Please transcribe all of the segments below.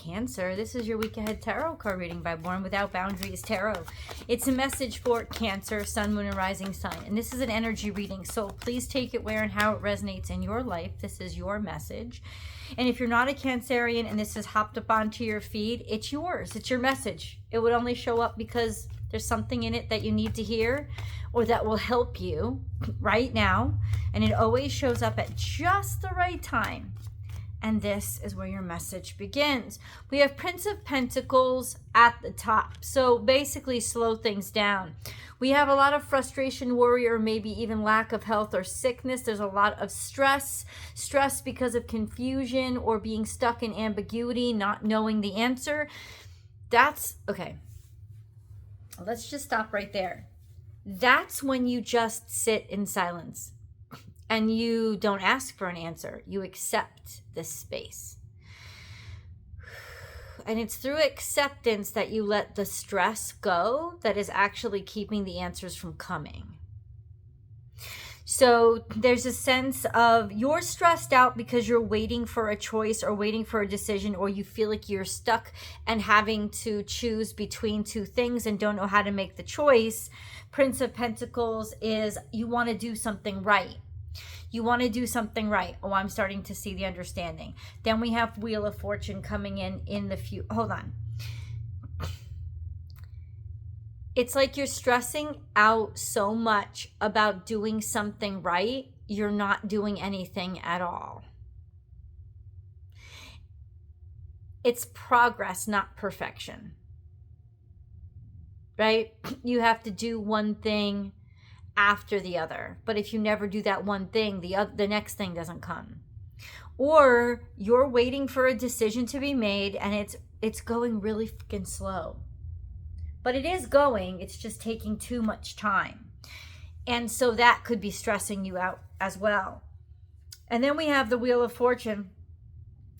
Cancer, this is your week ahead tarot card reading by Born Without Boundaries Tarot. It's a message for Cancer, Sun, Moon, and Rising sign. And this is an energy reading, so please take it where and how it resonates in your life. This is your message. And if you're not a Cancerian and this has hopped up onto your feed, it's yours. It's your message. It would only show up because there's something in it that you need to hear or that will help you right now. And it always shows up at just the right time. And this is where your message begins. We have Prince of Pentacles at the top. So basically slow things down. We have a lot of frustration, worry, or maybe even lack of health or sickness. There's a lot of stress because of confusion or being stuck in ambiguity, not knowing the answer. That's, okay, let's just stop right there. That's when you just sit in silence. And you don't ask for an answer. You accept this space. And it's through acceptance that you let the stress go that is actually keeping the answers from coming. So there's a sense of you're stressed out because you're waiting for a choice or waiting for a decision, or you feel like you're stuck and having to choose between two things and don't know how to make the choice. Prince of Pentacles is you want to do something right. You want to do something right. Oh, I'm starting to see the understanding. Then we have Wheel of Fortune coming in the future. Hold on. It's like you're stressing out so much about doing something right, you're not doing anything at all. It's progress, not perfection. Right? You have to do one thing after the other, but if you never do that one thing, the next thing doesn't come. Or you're waiting for a decision to be made and it's going really fucking slow, but it is going, it's just taking too much time, and so that could be stressing you out as well. And then we have the Wheel of Fortune,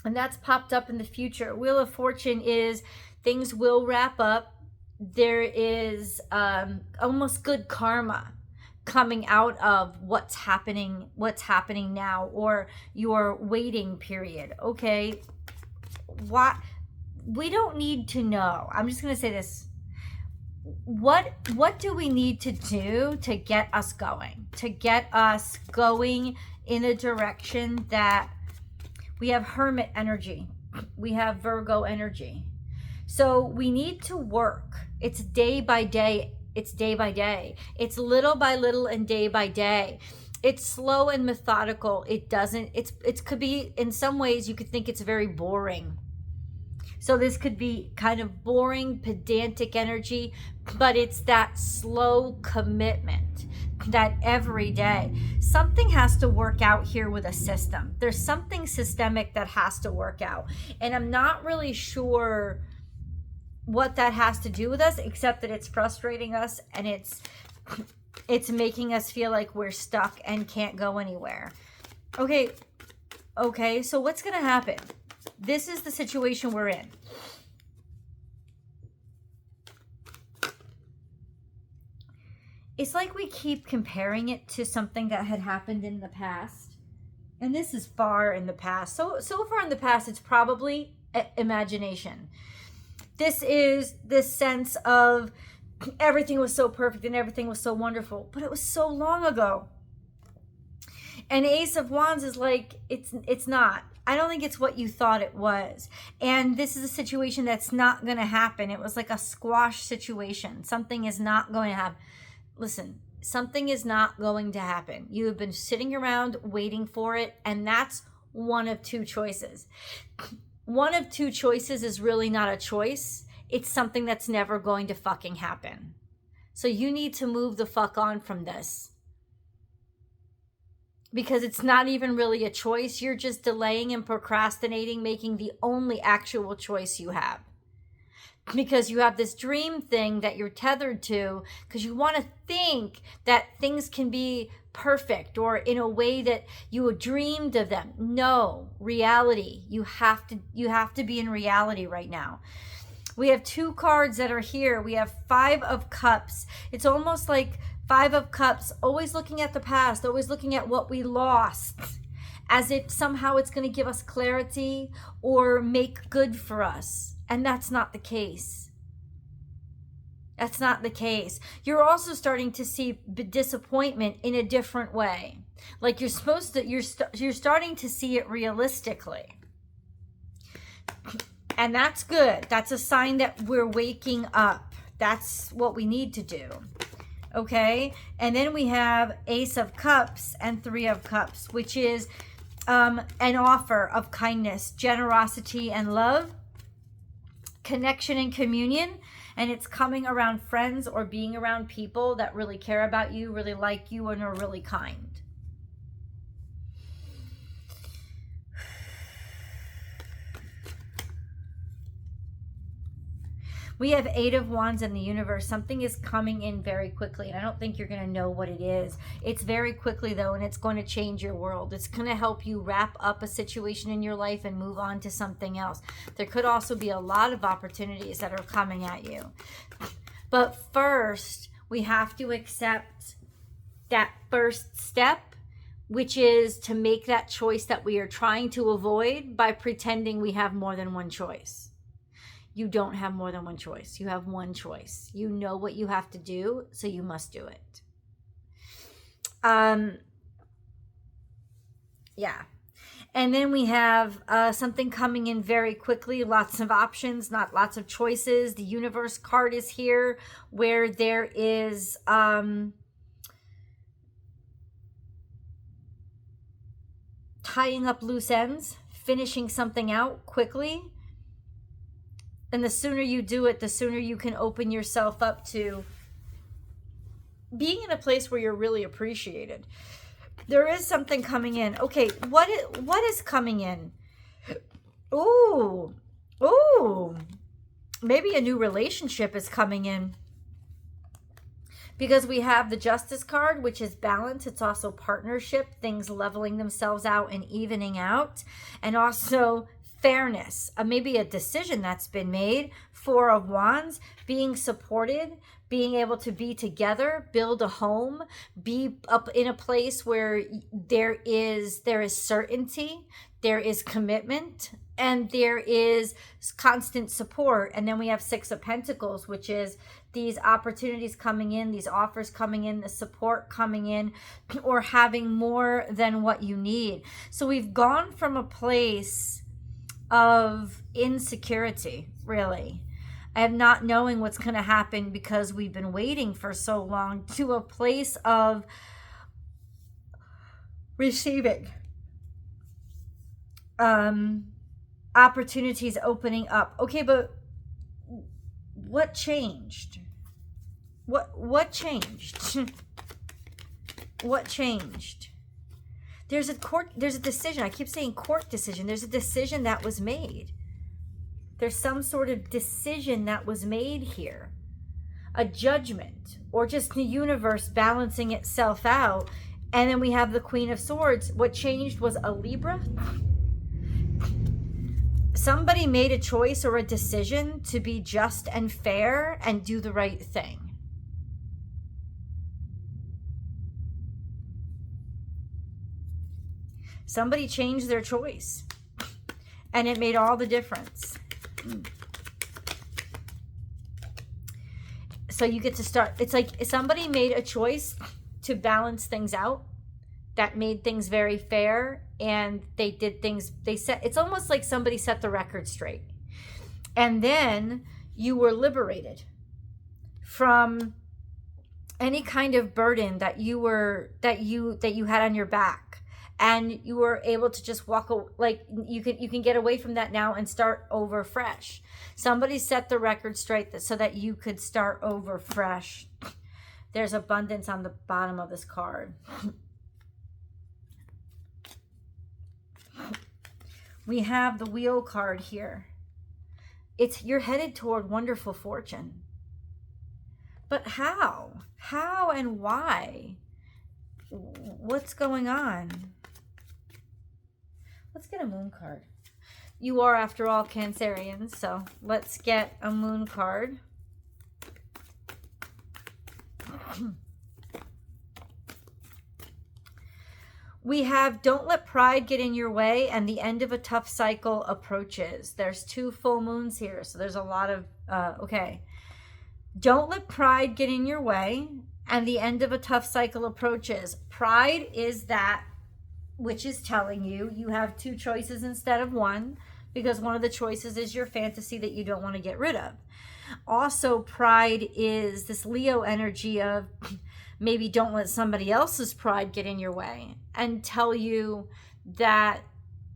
and that's popped up in the future. Wheel of Fortune is things will wrap up. There is almost good karma coming out of what's happening now, or your waiting period. Okay, what we don't need to know. I'm just going to say this. What do we need to do to get us going? To get us going in a direction that we have Hermit energy. We have Virgo energy. So we need to work. It's day by day. It's day by day. It's little by little and day by day. It's slow and methodical. It could be, in some ways, you could think it's very boring. So this could be kind of boring, pedantic energy, but it's that slow commitment that every day something has to work out here with a system. There's something systemic that has to work out. And I'm not really sure what that has to do with us, except that it's frustrating us and it's making us feel like we're stuck and can't go anywhere. Okay, so what's going to happen? This is the situation we're in. It's like we keep comparing it to something that had happened in the past. And this is far in the past. So far in the past, it's probably imagination. This is this sense of everything was so perfect and everything was so wonderful, but it was so long ago. And Ace of Wands is like, it's not. I don't think it's what you thought it was. And this is a situation that's not going to happen. It was like a squash situation. Something is not going to happen. Listen, something is not going to happen. You have been sitting around waiting for it, and that's one of two choices. One of two choices is really not a choice. It's something that's never going to fucking happen. So you need to move the fuck on from this. Because it's not even really a choice. You're just delaying and procrastinating, making the only actual choice you have. Because you have this dream thing that you're tethered to, because you want to think that things can be perfect or in a way that you dreamed of them. No, reality. You have to be in reality right now. We have two cards that are here. We have Five of Cups. It's almost like Five of Cups, always looking at the past, always looking at what we lost. as if somehow it's going to give us clarity or make good for us. And that's not the case. That's not the case. You're also starting to see disappointment in a different way. Like you're starting to see it realistically. And that's good. That's a sign that we're waking up. That's what we need to do. Okay? And then we have Ace of Cups and Three of Cups, which is an offer of kindness, generosity, and love, connection and communion. And it's coming around friends or being around people that really care about you, really like you, and are really kind. We have Eight of Wands in the universe. Something is coming in very quickly, and I don't think you're going to know what it is. It's very quickly, though, and it's going to change your world. It's going to help you wrap up a situation in your life and move on to something else. There could also be a lot of opportunities that are coming at you. But first, we have to accept that first step, which is to make that choice that we are trying to avoid by pretending we have more than one choice. You don't have more than one choice. You have one choice. You know what you have to do, so you must do it. Yeah. And then we have something coming in very quickly. Lots of options, not lots of choices. The universe card is here where there is tying up loose ends, finishing something out quickly. And the sooner you do it, the sooner you can open yourself up to being in a place where you're really appreciated. There is something coming in. Okay, what is coming in? Ooh. Maybe a new relationship is coming in. Because we have the Justice card, which is balance. It's also partnership, things leveling themselves out and evening out. And also fairness, maybe a decision that's been made. Four of Wands, being supported, being able to be together, build a home, be up in a place where there is certainty, there is commitment, and there is constant support. And then we have Six of Pentacles, which is these opportunities coming in, these offers coming in, the support coming in, or having more than what you need. So we've gone from a place of insecurity, really, and not knowing what's going to happen because we've been waiting for so long, to a place of receiving opportunities opening up. Okay, but what changed? What changed? What changed? There's a decision. I keep saying court decision. There's a decision that was made. There's some sort of decision that was made here. A judgment, or just the universe balancing itself out. And then we have the Queen of Swords. What changed was a Libra. Somebody made a choice or a decision to be just and fair and do the right thing. Somebody changed their choice, and it made all the difference. So you get to start. It's like somebody made a choice to balance things out that made things very fair, and they did things. It's almost like somebody set the record straight, and then you were liberated from any kind of burden that you had on your back. And you were able to just walk, like you can get away from that now and start over fresh. Somebody set the record straight so that you could start over fresh. There's abundance on the bottom of this card. We have the Wheel card here. You're headed toward wonderful fortune. But how? How and why? What's going on? Let's get a Moon card. You are, after all, Cancerians, so let's get a Moon card. We have don't let pride get in your way and the end of a tough cycle approaches. There's 2 full moons here, so there's a lot of, okay. Don't let pride get in your way and the end of a tough cycle approaches. Pride is that which is telling you have 2 choices instead of 1, because one of the choices is your fantasy that you don't want to get rid of. Also, pride is this Leo energy of maybe don't let somebody else's pride get in your way and tell you that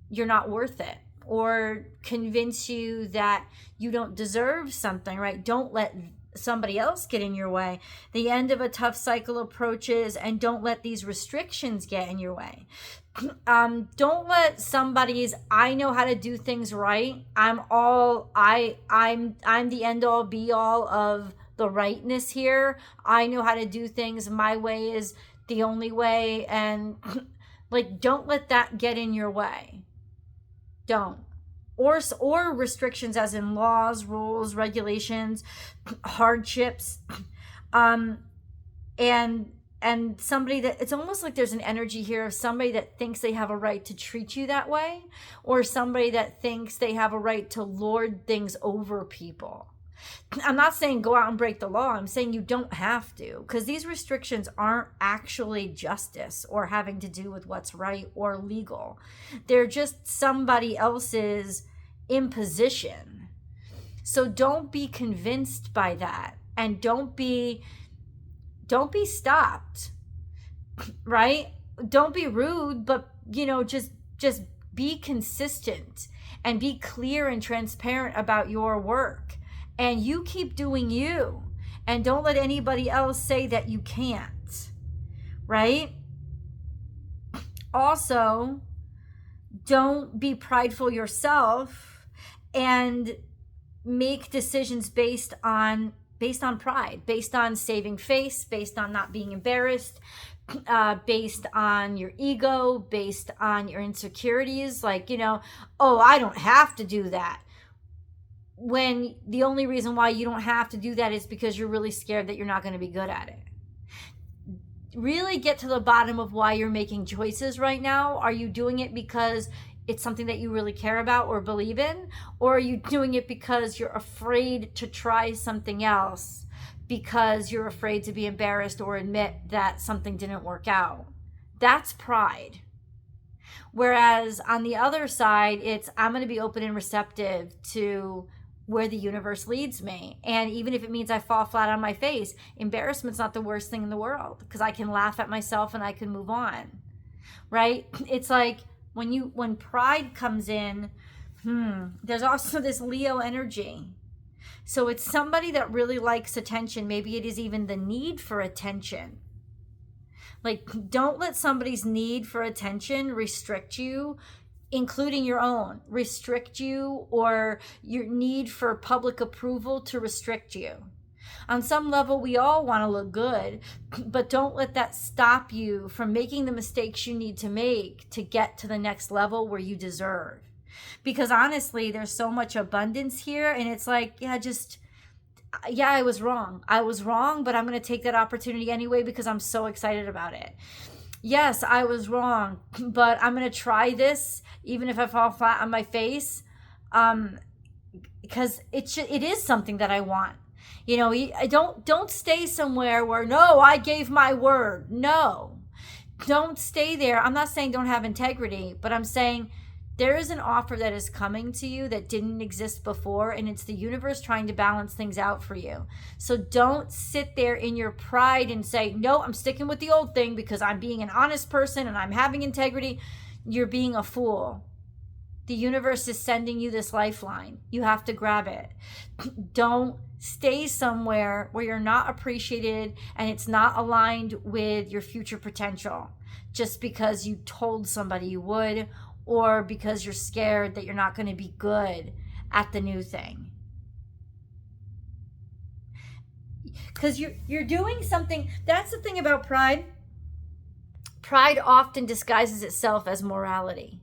you're not worth it, or convince you that you don't deserve something, right? Don't let somebody else get in your way. The end of a tough cycle approaches, and don't let these restrictions get in your way. Don't let somebody's I know how to do things right. I'm the end all be all of the rightness here. I know how to do things. My way is the only way, and like, don't let that get in your way. Don't. Or restrictions as in laws, rules, regulations, hardships, and somebody that, it's almost like there's an energy here of somebody that thinks they have a right to treat you that way, or somebody that thinks they have a right to lord things over people. I'm not saying go out and break the law. I'm saying you don't have to, because these restrictions aren't actually justice or having to do with what's right or legal. They're just somebody else's imposition. So don't be convinced by that, and don't be stopped, right? Don't be rude, but just be consistent and be clear and transparent about your work. And you keep doing you, and don't let anybody else say that you can't, right? Also, don't be prideful yourself and make decisions based on pride, based on saving face, based on not being embarrassed, based on your ego, based on your insecurities. Like, oh, I don't have to do that. When the only reason why you don't have to do that is because you're really scared that you're not going to be good at it. Really get to the bottom of why you're making choices right now. Are you doing it because it's something that you really care about or believe in? Or are you doing it because you're afraid to try something else, because you're afraid to be embarrassed or admit that something didn't work out? That's pride. Whereas on the other side, it's I'm going to be open and receptive to where the universe leads me. And even if it means I fall flat on my face, embarrassment's not the worst thing in the world, because I can laugh at myself and I can move on, right? It's like when pride comes in, there's also this Leo energy. So it's somebody that really likes attention. Maybe it is even the need for attention. Like, don't let somebody's need for attention restrict you, including your own, restrict you, or your need for public approval to restrict you. On some level, we all want to look good, but don't let that stop you from making the mistakes you need to make to get to the next level where you deserve. Because honestly, there's so much abundance here, and it's like, I was wrong. But I'm going to take that opportunity anyway because I'm so excited about it. Yes, I was wrong, but I'm going to try this even if I fall flat on my face, because it is something that I want. Don't stay somewhere where, no, I gave my word. No, don't stay there. I'm not saying don't have integrity, but I'm saying there is an offer that is coming to you that didn't exist before, and it's the universe trying to balance things out for you. So don't sit there in your pride and say, no, I'm sticking with the old thing because I'm being an honest person and I'm having integrity. You're being a fool. The universe is sending you this lifeline. You have to grab it. Don't stay somewhere where you're not appreciated and it's not aligned with your future potential just because you told somebody you would, or because you're scared that you're not going to be good at the new thing. Because you're doing something. That's the thing about pride. Pride often disguises itself as morality.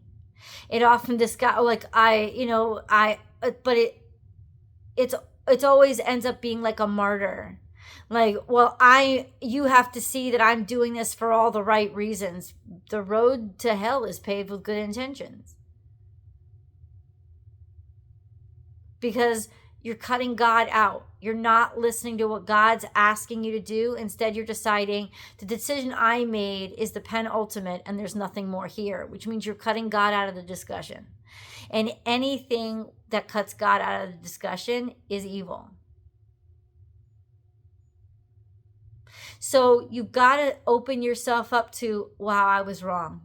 It often but it always ends up being like a martyr. Like, well, you have to see that I'm doing this for all the right reasons. The road to hell is paved with good intentions. Because you're cutting God out. You're not listening to what God's asking you to do. Instead, you're deciding the decision I made is the penultimate and there's nothing more here, which means you're cutting God out of the discussion. And anything that cuts God out of the discussion is evil. So you've got to open yourself up to, wow, I was wrong.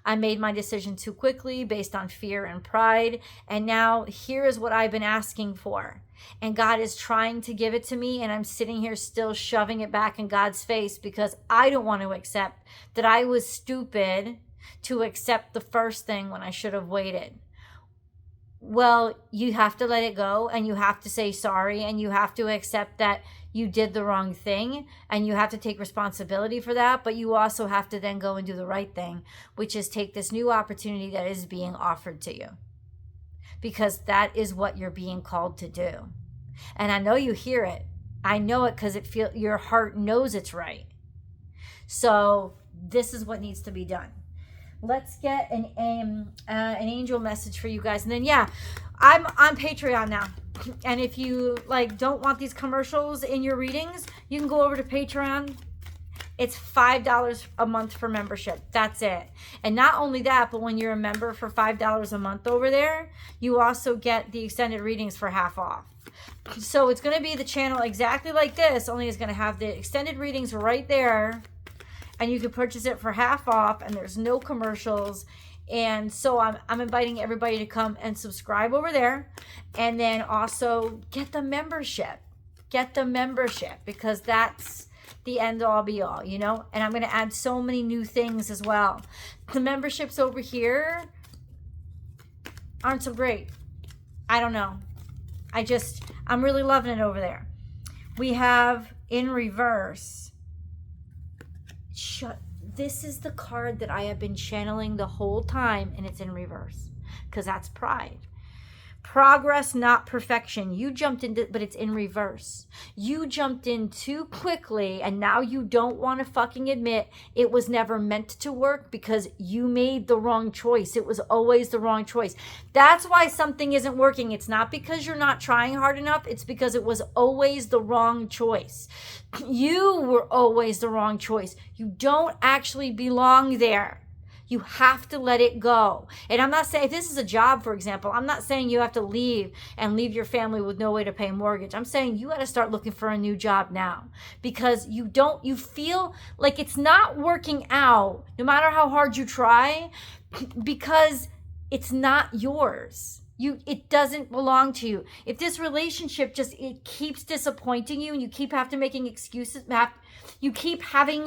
I made my decision too quickly based on fear and pride. And now here is what I've been asking for. And God is trying to give it to me. And I'm sitting here still shoving it back in God's face because I don't want to accept that I was stupid to accept the first thing when I should have waited. Well, you have to let it go and you have to say sorry and you have to accept that you did the wrong thing and you have to take responsibility for that. But you also have to then go and do the right thing, which is take this new opportunity that is being offered to you, because that is what you're being called to do. And I know you hear it. I know it because your heart knows it's right. So this is what needs to be done. Let's get an angel message for you guys. And then, I'm on Patreon now. And if you don't want these commercials in your readings, you can go over to Patreon. It's $5 a month for membership. That's it. And not only that, but when you're a member for $5 a month over there, you also get the extended readings for half off. So it's going to be the channel exactly like this, only it's going to have the extended readings right there. And you can purchase it for half off and there's no commercials. And so I'm inviting everybody to come and subscribe over there. And then also get the membership. Get the membership because that's the end all be all, And I'm going to add so many new things as well. The memberships over here aren't so great. I don't know. I'm really loving it over there. We have in reverse. This is the card that I have been channeling the whole time, and it's in reverse because that's pride. Progress, not perfection. You jumped into, but it's in reverse. You jumped in too quickly, and now you don't want to fucking admit it was never meant to work because you made the wrong choice. It was always the wrong choice. That's why something isn't working. It's not because you're not trying hard enough. It's because it was always the wrong choice. You were always the wrong choice. You don't actually belong there. You have to let it go. And I'm not saying, if this is a job, for example, I'm not saying you have to leave and leave your family with no way to pay mortgage. I'm saying you got to start looking for a new job now because you feel like it's not working out no matter how hard you try because it's not yours. It doesn't belong to you. If this relationship it keeps disappointing you and you keep having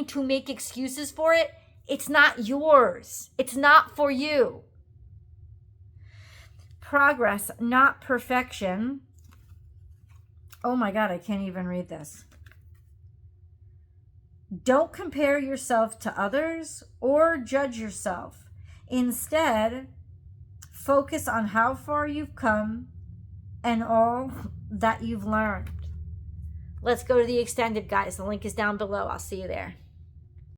to make excuses for it, it's not yours. It's not for you. Progress, not perfection. Oh my God, I can't even read this. Don't compare yourself to others or judge yourself. Instead, focus on how far you've come and all that you've learned. Let's go to the extended, guys. The link is down below. I'll see you there.